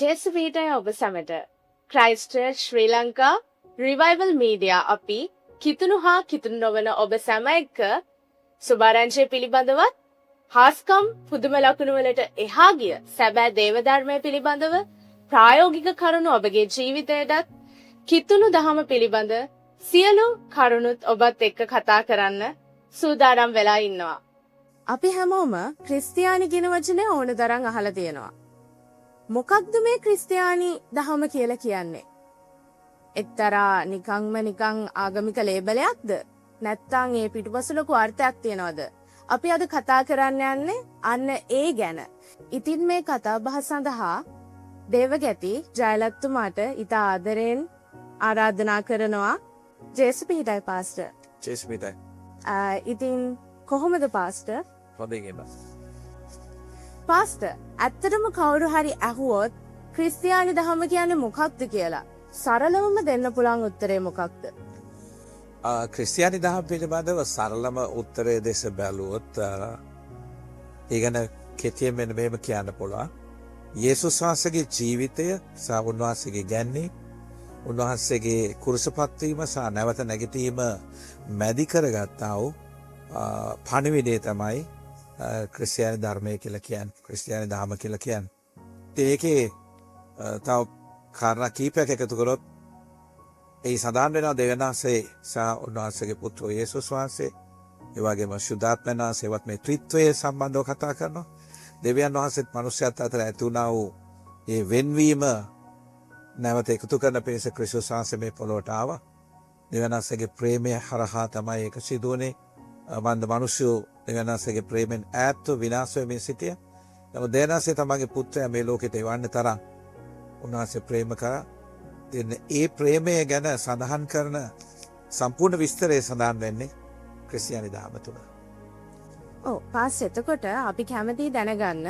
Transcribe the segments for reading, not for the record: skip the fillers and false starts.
ජේසුපීටය ඔබ සැමට ක්‍රයිස්ටර් ශ්‍රී Lanka revival media අපි කිතුුණු හා කිතුුණු නොවන ඔබ සැම එක්ක සුභාරංශය පිළිබඳවත් හාස්කම් පුදුම ලකුණුවලට එහා ගිය සැබෑ දේවධර්මය පිළිබඳව ප්‍රායෝගික කරුණු ඔබගේ ජීවිතයටත් කිතුුණු දහම පිළිබඳ සියලු කරුණුත් ඔබත් එක්ක කතා කරන්න සූදානම් වෙලා ඉන්නවා. අපි හැමෝම ක්‍රිස්තියානි කියන වචනය ඕන තරම් අහලා තියෙනවා. මොකක්ද මේ ක්‍රිස්තියානි දහම කියලා කියන්නේ? එක්තරා නිකන් ආගමික ලේබලයක්ද? නැත්නම් ඒ පිටුපස ලොකු අර්ථයක් තියනවද? අපි අද කතා කරන්න යන්නේ අන්න ඒ ගැන. ඉතින් මේ කතා බහ සඳහා දේවගැති ජයලත්තුමාට ඉතා ආදරෙන් ආරාධනා කරනවා. ජේසුපීටයි පාස්ටර්. ජේසුපීටයි. ඉතින් කොහොමද පාස්ටර්? හොඳින් පාස්ටර්, ඇත්තටම කවුරු හරි ඇහුවොත් ක්‍රිස්තියානි දහම කියන්නේ මොකක්ද කියලා සරලවම දෙන්න පුළුවන් උත්තරේ මොකක්ද? ක්‍රිස්තියානි දහම පිළිබඳව සරලම උත්තරය දෙස බැලුවොත් ඒ ගැන කෙටියෙන් මෙන්න මෙහෙම කියන්න පුළුවන්. යේසුස් වහන්සේගේ ජීවිතය සහ උන්වහන්සේගේ ගැන්නේ, උන්වහන්සේගේ කුරුසපත් වීම සහ නැවත නැගිටීම මැදි කරගත්තා වූ පණිවිඩය තමයි ක්‍රිස්තියානි ධර්මය කියලා කියන්නේ, ක්‍රිස්තියානි දහම කියලා කියන්නේ. ඒකේ තව කාරණා කීපයක් එකතු කරොත් ඒ සඳහන් වෙනවා දෙවියන් වහන්සේ සහ උන්වහන්සේගේ පුත්‍රෝ යේසුස් වහන්සේ, ඒ වගේම ශුද්ධාත්මයන් වහන්සේවත් මේ ත්‍රිත්වය සම්බන්ධව කතා කරනවා. දෙවියන් වහන්සේත් මනුෂ්‍යයත් අතර ඇති වුණා වූ ඒ වෙන්වීම නැවත එකතු කරන පිණිස ක්‍රිස්තුස් වහන්සේ මේ පොළොවට ආවා. දෙවියන් වහන්සේගේ ප්‍රේමය හරහා තමයි ඒක සිදු වුණේ. මන්ද මිනිස්සු දෙවියන් වහන්සේගේ ප්‍රේමෙන් ඈත්ව විනාශ වෙමින් සිටියා. නමුත් දෙවියන් වහන්සේ තමන්ගේ පුත්‍රයා මේ ලෝකෙට එවන්න තරම් උන්වහන්සේ ප්‍රේම කරා. ඒ ප්‍රේමය ගැන සඳහන් කරන සම්පූර්ණ විස්තරය සඳහන් වෙන්නේ ක්‍රිස්තියානි දහම තුළ. ඔව් පාස්, එතකොට අපි කැමතියි දැනගන්න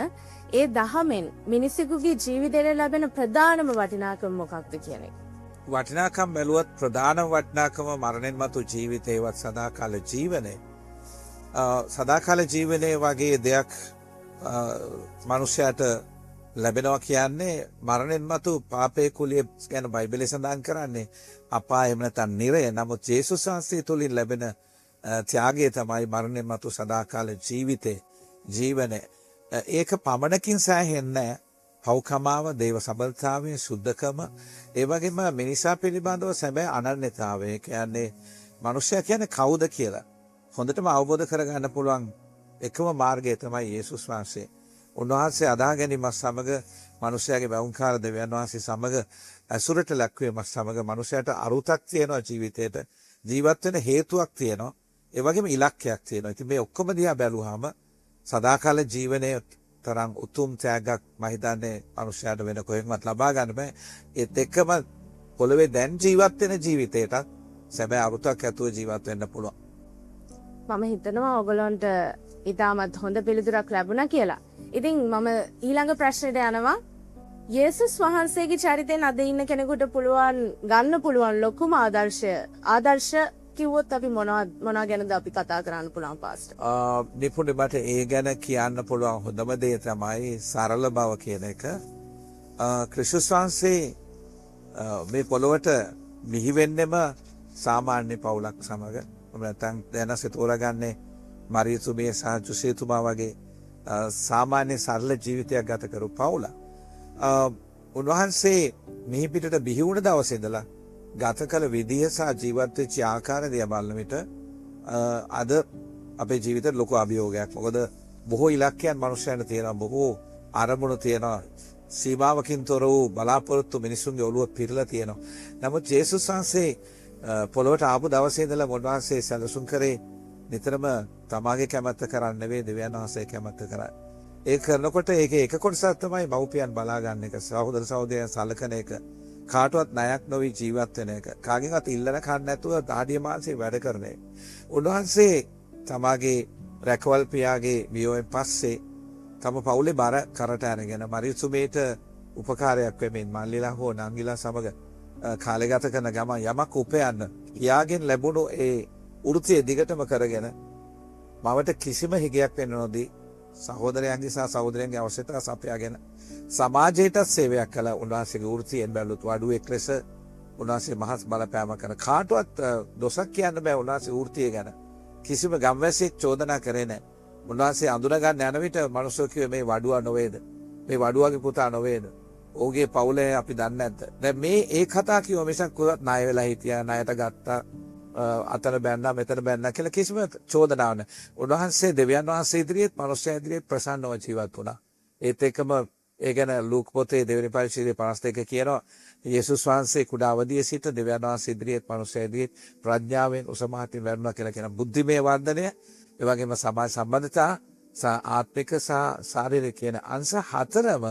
ඒ දහමෙන් මිනිසෙකුගේ ජීවිතයට ලැබෙන ප්‍රධානම වටිනාකම මොකක්ද කියන එක. වටිනාකම් බැලුවත් ප්‍රධානම වටිනාකම මරණයන් මතු ජීවිතේවත් සදාකාල ජීවනය. සදාකාල ජීවනය වගේ දෙයක් මනුෂ්‍යයට ලැබෙනවා කියන්නේ මරණයන් මතු පාපේ කුලිය ගැන බයිබලයේ සඳහන් කරන්නේ අපාය එහෙම නැත්නම් නිරය. නමුත් යේසුස් වහන්සේ තුලින් ලැබෙන ත්‍යාගය තමයි මරණයන් මතු සදාකාල ජීවනය. ඒක පමණකින් සෑහෙන්නේ පෞකමාව, දේව සබලතාවය, සුද්ධකම, ඒ වගේම මිනිසා පිළිබඳව සැබෑ අනන්‍යතාවය. කියන්නේ මනුෂ්‍යයා කියන්නේ කවුද කියලා හොඳටම අවබෝධ කරගන්න පුළුවන් එකම මාර්ගය තමයි යේසුස් වහන්සේ. උන්වහන්සේ අදා ගැනීමත් සමග මනුෂ්‍යයාගේ බැවුම්කාර දෙවියන් වහන්සේ සමග ඇසුරට ලැක්වීමත් සමග මනුෂ්‍යයාට අරුතක් තියෙනවා, ජීවිතේට ජීවත් වෙන හේතුවක් තියෙනවා, ඒ වගේම ඉලක්කයක් තියෙනවා. ඉතින් මේ ඔක්කොම දිහා බැලුවාම සදාකාල ජීවනයේ තරම් උතුම් ත්‍යාගයක් මම හිතන්නේ මනුෂ්‍යයාට වෙන කොහෙන්වත් ලබා ගන්න බෑ. ඒත් එක්කම පොළවේ දැන් ජීවත් වෙන ජීවිතේටත් සැබෑ අරුතක් ඇතුව ජීවත් වෙන්න පුළුවන්. මම හිතනවා ඔයගලන්ට ඉතාමත් හොඳ පිළිතුරක් ලැබුණා කියලා. ඉතින් මම ඊළඟ ප්‍රශ්නෙට යනවා. යේසුස් වහන්සේගේ චරිතයෙන් අද ඉන්න කෙනෙකුට ගන්න පුළුවන් ලොකුම ආදර්ශ කිව්වොත් අපි මොනවා ගැනද අපි කතා කරන්න පුළුවන් පාස්ටර්? නිපුණේ මට ඒ ගැන කියන්න පුළුවන් හොඳම දේ තමයි සරල බව කියන එක. ක්‍රිස්තුස් වහන්සේ මේ පොළොවට බිහි වෙන්නෙම සාමාන්‍ය පවුලක් සමග. නැත්නම් දැනසේ තෝරාගන්නේ මරියතුමිය සහ ජොසේතුමා වගේ සාමාන්‍ය සරල ජීවිතයක් ගත කරු පවුල. උන්වහන්සේ මිහි පිටට බිහි වුණ දවසේ ඉඳලා ගත කළ විදිය සහ ජීවත් වෙච්ච ආකාරය දිහා බලන විට අද අපේ ජීවිතේ ලොකු අභියෝගයක්. මොකද බොහෝ ඉලක්කයන් මනුෂ්‍යයන්ට තියෙනවා, බොහෝ අරමුණු තියෙනවා, සීමාවකින් තොර වූ බලාපොරොත්තු මිනිසුන්ගේ ඔළුව පිරලා තියෙනවා. නමුත් යේසුස් වහන්සේ පොළොවට ආපු දවසේ ඉඳලා උන්වහන්සේ සැලසුම් කරේ නිතරම තමාගේ කැමැත්ත කරන්නේ නෙවෙයි, දෙවියන් වහන්සේ කැමැත්ත කරන්නේ. ඒ කරනකොට ඒකේ එක කොටසක් තමයි මව්පියන් බලා ගන්න එක, සහෝදර සහෝදරයන් සලකන එක, කාටවත් ණයක් නොවි ජීවත් වෙන එක, කාගෙන්වත් ඉල්ලන කන්න නැතුව දාඩිය මාංශේ වැඩ කරන එක. උන්වහන්සේ තමාගේ රැකවල් පියාගේ වියෝෙන් පස්සේ තම පවුලේ බර කරට අරගෙන මරියතුමේට උපකාරයක් වෙමින් මල්ලිලා හෝ නංගිලා සමග කාලය ගත කරන ගමන් යමක් උපයන්න පියාගෙන් ලැබුණු ඒ වෘත්තිය දිගටම කරගෙන මවට කිසිම හිගයක් වෙන්න නොදී සහෝදරයන්ගේ සහ සහෝදරයන්ගේ අවශ්‍යතා සපයාගෙන සමාජයට සේවයක් කළ උන්වහන්සේගේ වෘත්තියෙන් බැලුවොත් වඩුවෙක් ලෙස උන්වහන්සේ මහත් බලපෑමක් කරන කාටවත් දොසක් කියන්න බෑ උන්වහන්සේ වෘත්තිය ගැන. කිසිම ගම්වැසියෙක් චෝදනා කරේ නැහැ. උන්වහන්සේ අඳුන ගන්න යන විට මිනිස්සු කිව්වේ මේ වඩුවා නොවේද? මේ වඩුවාගේ පුතා නොවේද? ඔහුගේ පවුලේ අපි දන්නේ නැද්ද? දැන් මේ ඒ කතා කිව්ව මිසක් කුලත් ණය වෙලා හිටියා, ණයට ගත්තා, අතන බැන්නා, මෙතන බැන්නා කියලා කිසිම චෝදනාවක් නැහැ. උන්වහන්සේ දෙවියන් වහන්සේ ඉදිරියේත් මනුෂ්‍යය ඉදිරියේත් ප්‍රසන්නව ජීවත් වුණා. ඒත් එක්කම ඒ ගැන ලූක් පොතේ දෙවෙනි පරිච්ඡේදයේ 52 කියනවා යේසුස් වහන්සේ කුඩා අවදියේ සිට දෙවියන් වහන්සේ ඉදිරියේත් මනුෂ්‍යය ඉදිරියේත් ප්‍රඥාවෙන් උසමහතින් වැඩුණා කියලා කියන බුද්ධිමය වර්ධනය, ඒ වගේම සමාජ සම්බන්ධතා ආත්මික සහ ශාරීරික කියන අංශ හතරම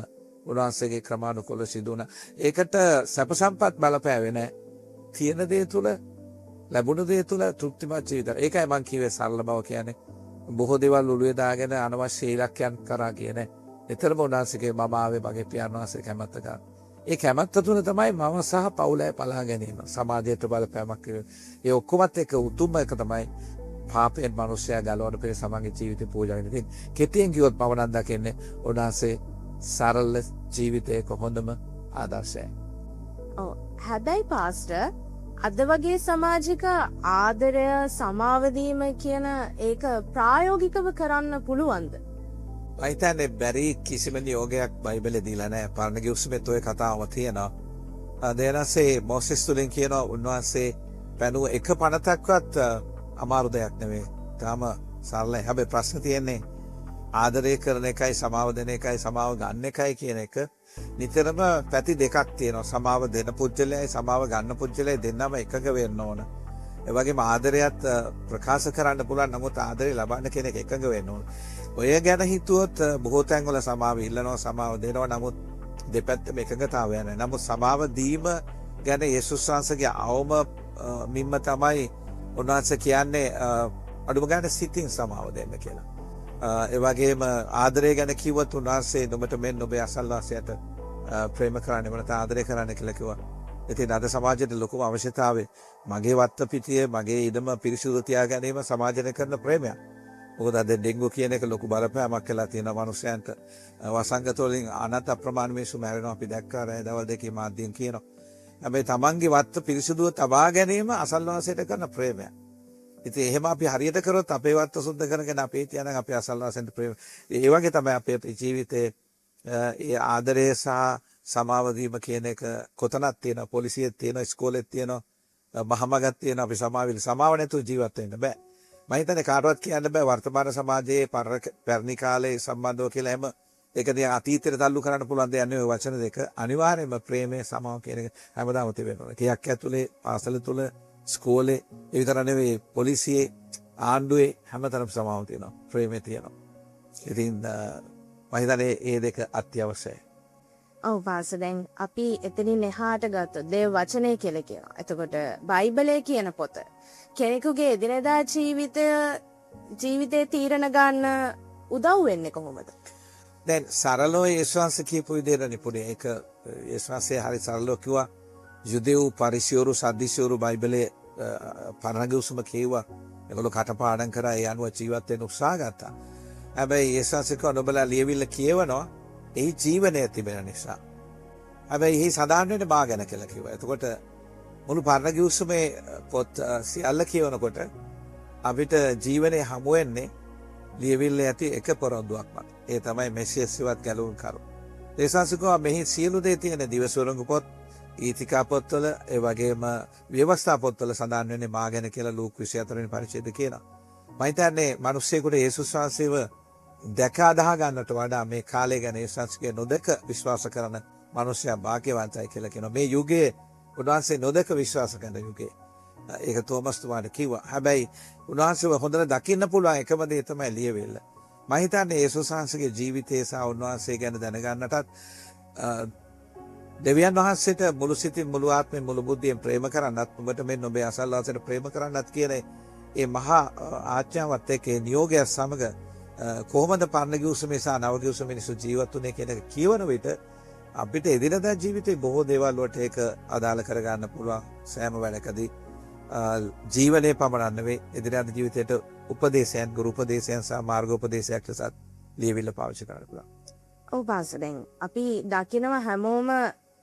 උන්වහන්සේගේ ක්‍රමානුකූලව සිදු වුණා. ඒකට සැප සම්පත් බලපෑවේ නැහැ. තියෙන දේ තුල ලැබුණු දේ තුල තෘප්තිමත් ජීවිතය. ඒකයි මම කිව්වේ සරල බව කියන්නේ. බොහෝ දේවල් ඔළුවේ දාගෙන අනවශ්‍ය ඉලක්කයන් කරා කියන්නේ. නිතරම උන්වහන්සේගේ මම ආවේ මගේ පියාණන් වහන්සේ කැමැත්ත ගන්න. ඒ කැමැත්ත තුල තමයි මම සහ පවුලයි පලා ගැනීම. සමාජයට බලපෑමක් කිව්වේ. ඒ ඔක්කොමත් එක උතුම්ම එක තමයි පාපයෙන් මිනිස්සයා ගලවන පෙර සමගගේ ජීවිතේ පූජා කරන ඉතින් කෙටියෙන් කිව්වොත් මම නම් දකින්නේ උන්වහන්සේ සරල ජීවිතයක හොඳම ආදර්ශයයි. ඔව් හැබැයි පාස්ටර් අද වගේ සමාජික ආදරය සමාව දීම කියන ඒක ප්‍රායෝගිකව කරන්න පුළුවන්ද? මම හිතන්නේ බැරි කිසිම නියෝගයක් බයිබලේ දීලා නැහැ. පරණ ගිවිසුමෙත් ඔය කතාවම තියෙනවා. දෙයනසේ මොසෙස් තුලින් කියනවා උන්වහන්සේ පැනුව එක පනතක්වත් අමාරු දෙයක් නෙවෙයි. තාම සරලයි. හැබැයි ප්‍රශ්න තියෙන්නේ ආදරය කරන එකයි සමාව දෙන එකයි සමාව ගන්න එකයි කියන එක නිතරම පැති දෙකක් තියෙනවා. සමාව දෙන පුජ්‍යලයයි සමාව ගන්න පුජ්‍යලයයි දෙන්නම එකක වෙන්න ඕන. ඒ වගේම ආදරයත් ප්‍රකාශ කරන්න පුළුවන්. නමුත් ආදරය ලබන්න කෙනෙක් එකඟ වෙන්න ඕන. ඔය ගැන හිතුවොත් බොහෝ තැන්වල සමාව ඉල්ලනවා, සමාව දෙනවා. නමුත් දෙපැත්තම එකඟතාවය නැහැ. නමුත් සමාව දීම ගැන යේසුස් වහන්සේගේ අවම මිම්ම තමයි උන්වහන්සේ කියන්නේ අඩුම ගන්න සිතින් සමාව දෙන්න කියලා. ඒ වගේම ආදරය ගැන කිව්වත් උන්වහන්සේ නුඹට මෙන්න ඔබේ අසල්වාසයට ප්‍රේම කරන්න මට ආදරය කරන්න කියලා කිව්වා. ඉතින් අද සමාජයේ ලොකුම අවශ්‍යතාවය මගේ වත්ත පිටියේ මගේ ඉඩම පිරිසිදු තියා ගැනීම සමාජයට කරන ප්‍රේමයක්. මොකද අද ඩෙන්ගු කියන එක ලොකු බලපෑමක් කළා තියෙනවා මනුස්සයන්ට. වසංගත වලින් අනන්ත අප්‍රමාණ මිනිස්සු මැරෙනවා අපි දැක්කා රෑ දවල් දෙකේ මාධ්‍යයෙන් කියනවා. හැබැයි තමන්ගේ වත්ත පිරිසිදුව තබා ගැනීම අසල්වාසයට කරන ප්‍රේමයක්. ඉතින් එහෙම අපි හරියට කරොත් අපේ වත්ත සුද්ධ කරගෙන අපේ තියනම් අපේ අසල්වාසෙන්ට ප්‍රේම. ඒ වගේ තමයි අපේ ජීවිතයේ ඒ ආදරය සහ සමාව දීම කියන එක කොතනක් තියෙනවා. පොලිසියෙත් තියෙනවා, ඉස්කෝලේත් තියෙනවා, මහමගත් තියෙනවා. අපි සමාව නැතුව ජීවත් වෙන්න බෑ. මම හිතන්නේ කාටවත් කියන්න බෑ වර්තමාන සමාජයේ පැරණි කාලේ සම්බන්ධව කියලා එහෙම ඒක දිහා අතීතයට තල්ලු කරන්න පුළුවන් දෙයක් නෙවෙයි. වචන දෙක අනිවාර්යයෙන්ම ප්‍රේමය සමාව කියන එක හැමදාම තිබෙනවා. කීයක් ඇතුලේ පාසල තුල ස්කෝලේ ඒ විතර නෙවෙයි පොලිසියේ ආණ්ඩුවේ හැමතැනම සමාව තියෙනවා. ප්‍රේමය තියෙනවා. ඉතින් මම හිතන්නේ මේ දෙක අත්‍යවශ්‍යයි. ඔව් පාස්ටර් දැන් අපි එතනින් එහාට ගත්තොත් දේව වචනය කියලා කියනවා. එතකොට බයිබලයේ කියන පොත කෙනෙකුගේ එදිනෙදා ජීවිතේ තීරණ ගන්න උදව් වෙන්නේ කොහොමද? දැන් සරලව යේසුස් කියපු විදිහට නිපුණේ ඒක යේසුස් හරි සරලව කිව්වා යුදෙව් පරිසයෝරු සද්දිසියෝරු බයිබලයේ පරණ ගිවිසුම කියුවා. ඒගොල්ලෝ කටපාඩම් කරා ඒ අනුව ජීවත් වෙන්න උත්සාහ ගත්තා. හැබැයි යේසුස් කිව්වා ඔබලා ලියවිල්ල කියවනවා ඒ ජීවනය තිබෙන නිසා. හැබැයි එහි සඳහන් වෙන්නේ මා ගැන කියලා කිව්වා. එතකොට මුළු පරණ ගිවිසුමේ පොත් සියල්ල කියවනකොට අපිට ජීවනයේ හමු වෙන්නේ ලියවිල්ල ඇති එක පොරොන්දුවක් මත. ඒ තමයි මෙසියස් ඉවත් ගැලවුම් කරුණ. යේසුස් කිව්වා මෙහි සියලු දේ තියෙන දිවසුරුංග පොත්, ඊතිකා පොත්වල, ඒ වගේම ව්‍යවස්ථා පොත්වල සඳහන් වෙන්නේ මා ගැන කියලා ලූක් 24 වෙනි පරිච්ඡේදය කියනවා. මම හිතන්නේ මිනිස්සෙකුට යේසුස් වහන්සේව දැක අදහ ගන්නට වඩා මේ කාලය ගැන යේසුස්ගේ නොදක විශ්වාස කරන මිනිස්සයා වාක්‍යවන්තයි කියලා කියනවා. මේ යුගයේ උන්වහන්සේ නොදක විශ්වාස කරන යුගයේ. ඒක තෝමස් තුමාට කිව්වා. හැබැයි උන්වහන්සේව හොඳට දකින්න පුළුවන් එකම දේ තමයි ලියවිල්ල. මම හිතන්නේ යේසුස් වහන්සේගේ ජීවිතය සහ උන්වහන්සේ ගැන දැනගන්නටත් දෙවියන් වහන්සේට මුළු සිතින් මුළු ආත්මෙන් මුළු බුද්ධියෙන් ප්‍රේම කරන්නත් ඔබට මෙන්න ඔබේ අසල්වාසයට ප්‍රේම කරන්නත් කියන ඒ මහා ආඥාවත් එක්ක නියෝගය සමග කොහොමද පරණ ගිවිසුමේ සහ නව ගිවිසුමේ මිනිස්සු ජීවත් වුනේ කියන එක කියවන විට අපිට එදිනදා ජීවිතේ බොහෝ දේවල් වලට ඒක අදාළ කරගන්න පුළුවන්. සෑම වැඩකදී ජීවනයේ පමණක් නෙවෙයි එදිනදා ජීවිතයට උපදේශයන්, ගුරු උපදේශයන් සහ මාර්ග උපදේශයක් ලෙසත් ලියවිල්ල පාවිච්චි කරන්න පුළුවන්. ඔව් පාස දැන් අපි දකිනවා හැමෝම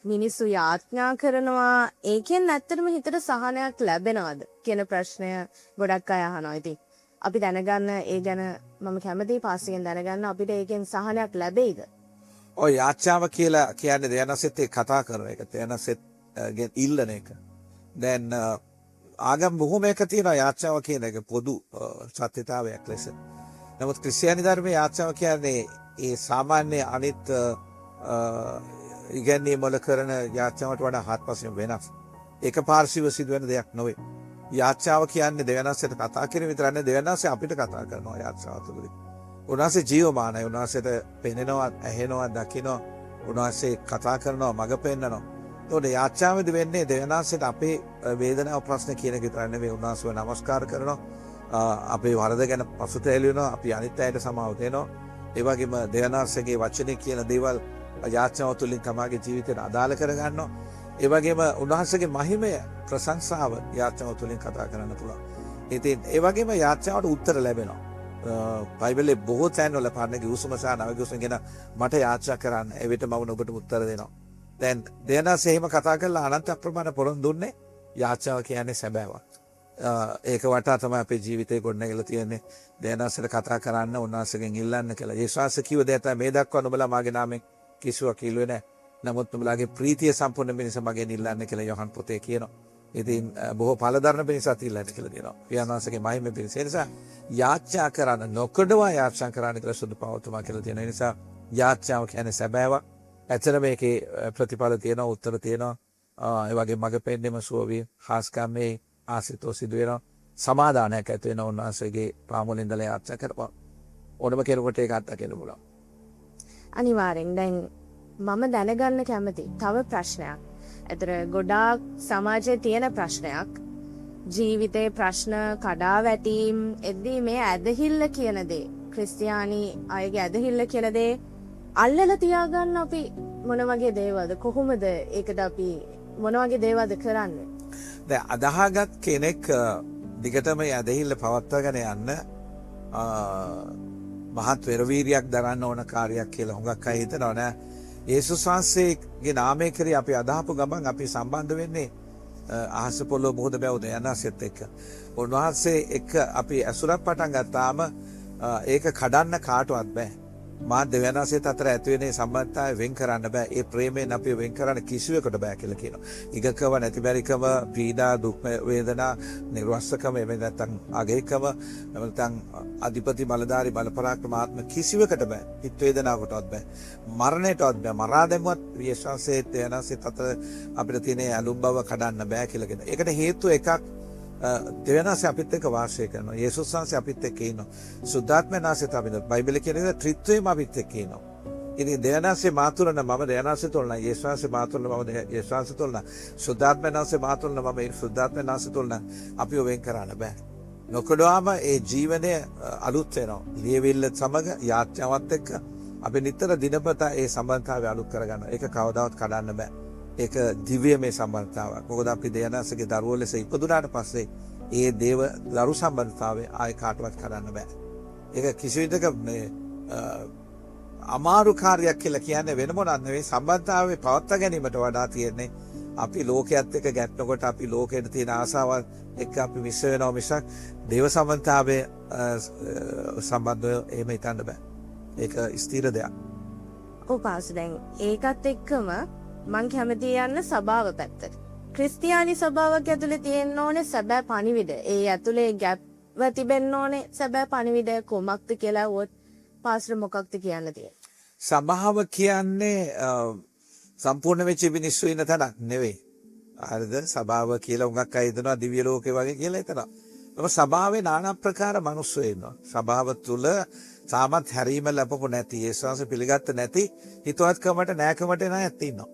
මිනිස්සු යාඥා කරනවා ඒකෙන් ඇත්තටම හිතට සහනයක් ලැබෙනවද කියන ප්‍රශ්නය ගොඩක් අය අහනවා. ඉතින් අපි දැනගන්න ඒ ගැන මම කැමතියි පාසයෙන් දැනගන්න අපිට ඒකෙන් සහනයක් ලැබෙයිද? ඔය යාච්ඡාව කියලා කියන්නේ දෙයනසෙත් ඒ කතා කරන එක. දෙයනසෙත් ගෙන් ඉල්ලන එක. දැන් ආගම් බොහොමයක තියෙනවා යාච්ඡාව කියන එක පොදු සත්‍යතාවයක් ලෙස. නමුත් ක්‍රිස්තියානි ධර්මයේ යාච්ඡාව කියන්නේ ඒ සාමාන්‍ය අනිත් ඉගැන්වීම් වල කරන යාච්ඡාවට වඩා හාත්පසින් වෙනස්. ඒක පාර්ශවික සිදුවෙන දෙයක් නොවේ. යාච්ඡාව කියන්නේ දෙවියන්වහන්සේට කතා කිරීම විතරක් නෙවෙයි දෙවියන්වහන්සේ අපිට කතා කරනවා යාච්ඡාව තුළදී. උන්වහන්සේ ජීවමානයි. උන්වහන්සේට පෙනෙනවා, ඇහෙනවා, දකිනවා. උන්වහන්සේ කතා කරනවා, මඟ පෙන්නනවා. ඒතකොට යාච්ඡාවේදී වෙන්නේ දෙවියන්වහන්සේට අපේ වේදනාව ප්‍රශ්න කියන එක විතරක් නෙවෙයි. උන්වහන්සේව නමස්කාර කරනවා. අපේ වරද ගැන පසුතැවිලි වෙනවා. අපි අනිත් අයට සමාව දෙනවා. ඒ වගේම දෙවියන්වහන්සේගේ වචනේ කියන දේවල් යාච්ඡාව තුළින් තමාගේ ජීවිතයට අදාළ කරගන්නවා. ඒ වගේම උන්වහන්සේගේ මහිමය ප්‍රශංසාව යාච්ඡාව තුළින් කතා කරන්න පුළුවන්. ඉතින් ඒ වගේම යාච්ඡාවට උත්තර ලැබෙනවා. බයිබලයේ බොහෝ තැන්වල පාන්නේ ගිවිසුම සහ නව ගිවිසුම ගැන මට යාච්ඡා කරන්න. ඒ විට මම ඔබට උත්තර දෙනවා. දැන් දෙයනාසේ එහෙම කතා කරලා අනන්ත අප්‍රමාණ පොරොන් දුන්නේ යාච්ඡාව කියන්නේ සැබෑවක්. ඒක වටා තමයි අපේ ජීවිතේ ගොඩනැගිලා තියෙන්නේ. දෙයනාසේට කතා කරන්න උන්වහන්සේගෙන් ඉල්ලන්න කියලා. යේසුස් කිව්ව දේ තමයි මේ දක්වා නුඹලා මාගේ නාමයෙන් කිසිවක් කිව්වේ නැහැ. නමුත් නුඹලාගේ ප්‍රීතිය සම්පූර්ණ වෙනස මගෙන් ඉල්ලන්න කියලා යොහන් පොතේ කියනවා. ඉතින් බොහෝ පළදරන පිණිසත් ඉල්ලන්න කියලා දෙනවා. පියාණන්සේගේ මහිමේ පිණිස. ඒ නිසා යාච්ඡා කරන්න නොකඩවා යාච්ඡා කරන්න කියලා සුදු පවතුමා කියලා තියෙනවා. ඒ නිසා යාච්ඡාව කියන්නේ සැබෑවක්. ඇත්තට මේකේ ප්‍රතිඵල තියෙනවා, උත්තර තියෙනවා. ඒ වගේ මඟ පෙන්නෙම සුවවි හාස්කම්මේ ආසිතෝ සිදු වෙනවා. සමාදානයක් ඇති වෙනවා උන්වහන්සේගේ පාමුලින් ඉඳලා යාච්ඡා කරපුවා. ඕනම කෙනෙකුට ඒක අත්දකින්න පුළුවන්. අනිවාර්යෙන් දැන් මම දැනගන්න කැමති තව ප්‍රශ්නයක්. ඒතර ගොඩාක් සමාජයේ තියෙන ප්‍රශ්නයක්. ජීවිතේ ප්‍රශ්න කඩා වැටීම් එද්දී මේ ඇදහිල්ල කියන දේ ක්‍රිස්තියානි අයගේ ඇදහිල්ල කියන දේ අල්ලලා තියාගන්න අපි මොන වගේ දේවල්ද කොහොමද ඒකට අපි මොන වගේ දේවල්ද කරන්නේ? දැන් අදහාගත් කෙනෙක් දිගටම ඇදහිල්ල පවත්වාගෙන යන්න මහත් වෙරවීරියක් දරන්න ඕන කාර්යයක් කියලා හුඟක් අය හිතනවා නෑ. යේසුස් වහන්සේගේ නාමය කරේ අපි අදහපු ගමන් අපි සම්බන්ධ වෙන්නේ අහස පොළොව මොහොත බැවුද යනසෙත් එක්ක. උන්වහන්සේ එක්ක අපි ඇසුරක් පටන් ගත්තාම ඒක කඩන්න කාටවත් බෑ. මා දෙවියන්වහන්සේත් අතර ඇති වෙන සම්බන්ධතාවය වෙන් කරන්න බෑ. ඒ ප්‍රේමයෙන් අපි වෙන් කරන්න කිසිවෙකුට බෑ කියලා කියනවා. ඉගකව නැතිබරිකම, පීඩා, දුක් වේදනා, නිර්වස්සකම, එමෙ නැත්නම් අගේකම, නැත්නම් අධිපති බලධාරී බලපරාක්‍රමාත්ම කිසිවෙකුට බෑ. හිත වේදනාවකටවත් බෑ. මරණයටවත් බෑ. මරා දැමුවත් යේසුස්සේ දෙවියන්වහන්සේත් අතර අපිට තියෙන ඇලුම් බව කඩන්න බෑ කියලා කියනවා. ඒකට හේතුව එකක් දෙවියන්වහන්සේ අපිත් එක්ක වාසය කරනවා. යේසුස් වහන්සේ අපිත් එක්ක ඉන්නවා. සුද්ධාත්මයන් වහන්සේත් අපිත් බයිබලයේ කියන ත්‍රිත්වයම අපිත් එක්ක ඉන්නවා. ඉතින් දෙවියන්වහන්සේ මාතුලන මම දෙවියන්වහන්සේ තොල්න යේසුස් වහන්සේ මාතුලන මම යේසුස් වහන්සේ තොල්න සුද්ධාත්මයන් වහන්සේ මාතුලන මම සුද්ධාත්මයන් වහන්සේ තොල්න අපිව වෙන් කරන්න බෑ. නොකඩවාම ඒ ජීවනය අලුත් වෙනවා. ලියවිල්ල සමග යාත්‍රාවත් එක්ක අපි නිතර දිනපතා ඒ සම්බන්ධතාවය අලුත් කරගන්නවා. ඒක කවදාවත් කඩන්න බෑ. ඒක දිව්‍යමය සම්බන්ධතාවක්. මොකද අපි දෙයනාසගේ දරුවෝ ලෙස ඉපදුනාට පස්සේ ඒ දේව දරු සම්බන්ධතාවය ආය කාටවත් කරන්න බෑ. ඒක කිසි විදිහක මේ අමාරු කාර්යයක් කියලා කියන්නේ වෙන මොනක් නෙවෙයි. සම්බන්ධතාවය පවත්වා ගැනීමට වඩා තියෙන්නේ අපි ලෝකයේත් එක්ක ගැටෙනකොට අපි ලෝකයට තියෙන ආසාවල් එක්ක අපි මිශ්‍ර වෙනවා මිසක් දේව සම්බන්ධතාවය සම්බන්ධව එහෙම හිතන්න බෑ. ඒක ස්ථිර දෙයක්. ඔව් පාස් දැන් ඒකත් එක්කම මං කැමති යන්න සභාව පැත්තට. ක්‍රිස්තියානි සභාවක් ඇතුලේ තියෙන්න ඕනේ සැබෑ පණිවිඩ. ඒ ඇතුලේ ගැප්ව තිබෙන්න ඕනේ සැබෑ පණිවිඩ කොමක්ද කියලා වොත් පාස්ටර් මොකක්ද කියන්න තියෙන්නේ? සභාව කියන්නේ සම්පූර්ණ වෙච්ච මිනිස්සු ඉන්න තැනක් නෙවෙයි. හරිද? සභාව කියලා උඟක් අය හිතනවා දිව්‍ය ලෝකේ වගේ කියලා හිතනවා. ඔබ සභාවේ নানা ප්‍රකාර මිනිස්සු ඉන්නවා. සභාව තුල සාමත් හැරීම ලැබපො නැති යේසුස් පිළිගත්ත නැති හිතවත්කමට නෑකමට නැත් ඉන්නවා.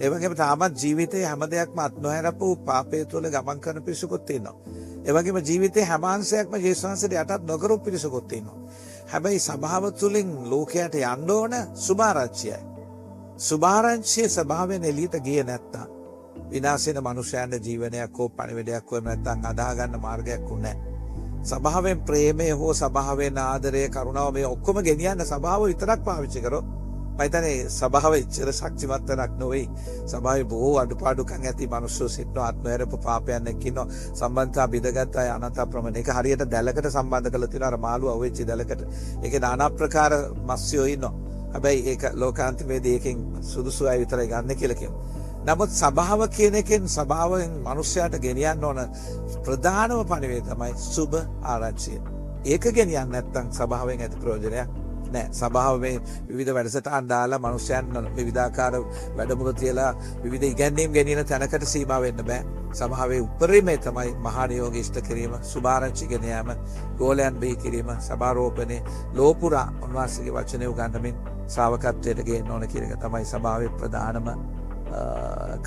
ඒ වගේම තාමත් ජීවිතේ හැම දෙයක්ම අත් නොහැරපු පාපය තුළ ගමන් කරන පිරිසකුත් ඉන්නවා. ඒ වගේම ජීවිතේ හැම අංශයක්ම යේසුස්ට යටත් නොකරු පිරිසකුත් ඉන්නවා. හැබැයි සභාව තුළින් ලෝකයට යන්න ඕන සුභාරංචියයි. සුභාරංචිය සභාවෙන් එළියට ගියේ නැත්තම් විනාශ වෙන මනුෂ්‍යයන්ගේ ජීවනයක් හෝ පණිවිඩයක් හෝ නැත්තම් අදාහ ගන්න මාර්ගයක් උන්නේ නැහැ. සභාවෙන් ප්‍රේමය හෝ සභාවෙන් ආදරය කරුණාව මේ ඔක්කොම ගෙනියන්න සභාව විතරක් පාවිච්චි කරොත් මම හිතන්නේ සභාව ඉච්ඡර ශක්තිමත් තැනක් නොවේ. සභාවේ බොහෝ අඩුපාඩුකම් ඇති මිනිස්සු සිටිනවා, ආත්මයරප පාපයන් එක්කිනවා, සම්බන්ධතා බිඳගත් අය අනන්ත ප්‍රමාණ. ඒක හරියට දැලකට සම්බන්ධ කරලා තියෙනවා, අර මාළු අවුච්ච දැලකට. ඒකේ নানা ප්‍රකාර මත්ස්‍යෝ ඉන්නවා. හැබැයි ඒක ලෝකාන්තිමේදී ඒකෙන් සුදුසු අය විතරයි ගන්න කියලා කියනවා. නමුත් සභාව කියන එකෙන් සභාවෙන් මිනිස්යාට ගෙනියන්න ඕන ප්‍රධානම පණිවිඩය තමයි සුබ ආරංචිය. ඒක ගෙනියන්න නැත්නම් සභාවෙන් ඇති ප්‍රයෝජනයක් නෑ. සභාව මේ විවිධ වැඩසටහන් දාලා මිනිස්යන් විවිධාකාර වැඩමුළු තියලා විවිධ ඉගැන්වීම් ගෙනියන තැනකට සීමා වෙන්න බෑ. සභාවේ උපරිමය තමයි මහා නියෝග ඉෂ්ට කිරීම, සුභාරංචි ගෙන යාම, ගෝලයන් බිහි කිරීම, සභාරෝපණේ ලෝපුරා උන්වහන්සේගේ වචනය උගන්වමින් ශ්‍රාවකත්වයට ගේන්න ඕන කියන එක තමයි සභාවේ ප්‍රධානම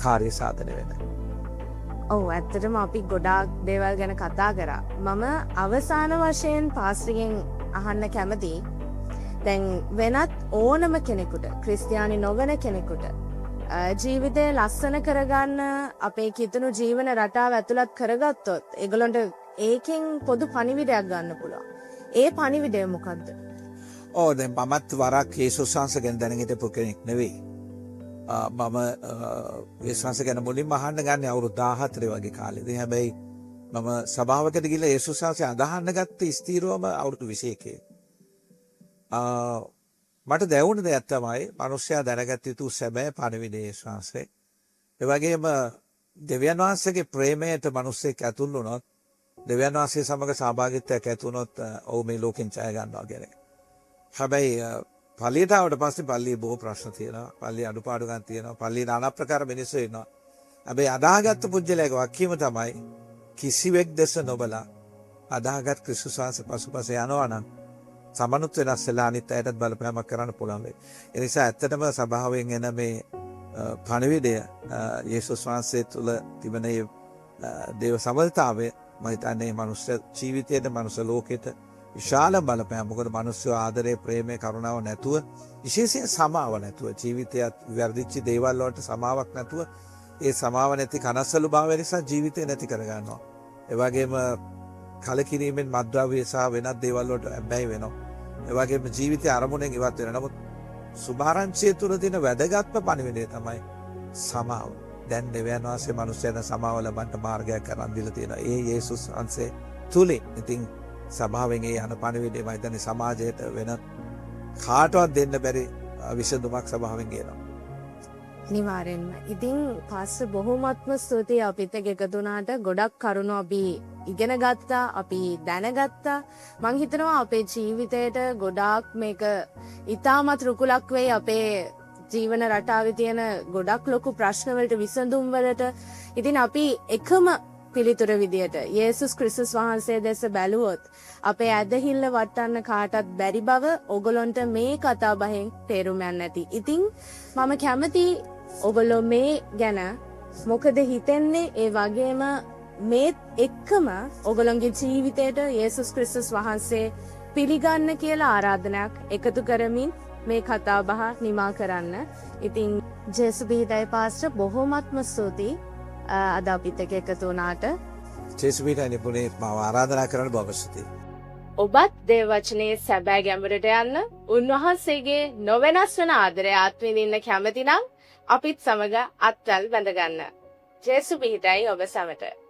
කාර්ය සාධනය වෙන. ඔව් ඇත්තටම අපි ගොඩාක් දේවල් ගැන කතා කරා. මම අවසාන වශයෙන් පාස්ටර්ගෙන් අහන්න කැමතියි. දැන් වෙනත් ඕනම කෙනෙකුට, ක්‍රිස්තියානි නොවන කෙනෙකුට ජීවිතය ලස්සන කරගන්න අපේ කිතුණු ජීවන රටාව ඇතුළත් කරගත්තොත් ඒගොල්ලන්ට ඒකෙන් පොදු පණිවිඩයක් ගන්න පුළුවන්. ඒ පණිවිඩය මොකද්ද? දැන් මමත් වරක් යේසුස් වහන්සේ ගැන දැනගෙන හිටපු කෙනෙක් නෙවෙයි. මම විශ්වාස ගැන මුලින්ම අහන්න ගන්නේ අවුරුදු 14 වගේ කාලෙදී. හැබැයි මම සභාවකට ගිහලා යේසුස් වහන්සේ අදහන්න ගත්ත ස්ථීරවම අවුරුදු 21. මට දැවුණ දෙයක් තමයි මිනිස්සයා දැනගත යුතු සැබෑ පණිවිඩය යේසුස් වහන්සේ. ඒ වගේම දෙවියන් වහන්සේගේ ප්‍රේමයට මිනිස්සෙක් ඇතුල් වුණොත්, දෙවියන් වහන්සේ සමග සහභාගීත්වයක් ඇති වුණොත් ඔව් මේ ලෝකෙන් ජය ගන්නවා කියන එක. හැබැයි පල්ලියට ආවට පස්සේ පල්ලියේ බොහෝ ප්‍රශ්න තියෙනවා. පල්ලියේ අඩුපාඩුකම් තියෙනවා. පල්ලියේ নানা ප්‍රකාර මිනිස්සු ඉන්නවා. හැබැයි අදාහගත්තු පුජ්‍යලයක වක්කීම තමයි කිසිවෙක් දැස නොබලා අදාහගත් ක්‍රිස්තුස් වහන්සේ පසුපස යනවා නම් සමනුත් වෙනස් වෙලා අනිත් අයටත් බලපෑමක් කරන්න පුළුවන් වෙයි. ඒ නිසා ඇත්තටම සභාවෙන් එන මේ පණිවිඩය යේසුස් වහන්සේ තුළ තිබෙන දේව සමල්තාවය මම හිතන්නේ මනුෂ්‍ය ජීවිතයේ මනුෂ්‍ය ලෝකෙට විශාල බලපෑම. මොකද මිනිස්සු ආදරේ, ප්‍රේමේ, කරුණාව නැතුව, විශේෂයෙන් සමාව නැතුව, ජීවිතයත් වැරදිච්ච දේවල් වලට සමාවක් නැතුව, ඒ සමාව නැති කනස්සලු භාවය නිසා ජීවිතේ නැති කර ගන්නවා. ඒ වගේම කලකිරීමෙන් මත්ද්‍රව්‍ය සහ වෙනත් දේවල් වලට ඇබ්බැහි වෙනවා. ඒ වගේම ජීවිතේ අරමුණෙන් ඉවත් වෙනවා. නමුත් සුභාරංචිය තුල තියෙන වැදගත්ම පණිවිඩය තමයි සමාව. දැන් දෙවියන් වහන්සේ මිනිස්යාට සමාව ලබන්න මාර්ගයක් කරන් දීලා තියෙනවා. ඒ යේසුස් වහන්සේ තුලින්. ඉතින් සභාවෙන් ඒ යන පණිවිඩය මම හිතන්නේ සමාජයට වෙන කාටවත් දෙන්න බැරි විසඳුමක් සභාවෙන් ගේනවා. අනිවාර්යෙන්ම. ඉතින් පාස්ටර් බොහොමත්ම ස්තුතියි අපිත් එක්ක එකතු වුණාට. ගොඩක් කරුණු අපි ඉගෙන ගත්තා, අපි දැනගත්තා. මං හිතනවා අපේ ජීවිතයට ගොඩාක් මේක ඉතාමත් රුකුලක් වෙයි. අපේ ජීවන රටාවේ තියෙන ගොඩක් ලොකු ප්‍රශ්න වලට විසඳුම් වලට. ඉතින් අපි එකම පිළිතුර විදියට යේසුස් ක්‍රිස්තුස් වහන්සේ දෙස බැලුවොත් අපේ ඇදහිල්ල වටන්න කාටත් බැරි බව ඔගොල්ලන්ට මේ කතා බහෙන් තේරුම් යන්න ඇති. ඉතින් මම කැමති ඔගොල්ලෝ මේ ගැන මොකද හිතෙන්නේ, ඒ වගේම මේ එක්කම ඔගොල්ලන්ගේ ජීවිතයට යේසුස් ක්‍රිස්තුස් වහන්සේ පිළිගන්න කියලා ආරාධනයක් එකතු කරමින් මේ කතා බහ නිමා කරන්න. ඉතින් ජේසුබීටයි පාස්ටර් බොහොමත්ම ස්තුතියි අද අපිත් එක්ක එකතු වුණාට. ජේසුබීටයි නිපුණේ මාව ආරාධනා කරන්න බොහොම ස්තුතියි. ඔබත් දේව වචනේ සැබෑ ගැඹුරට යන්න, උන්වහන්සේගේ නොවෙනස් වන ආදරය ආත්මවිඳින්න කැමති නම් අපිත් සමග අත්වැල් බැඳ ගන්න. ජේසුබීටයි ඔබ සැමට.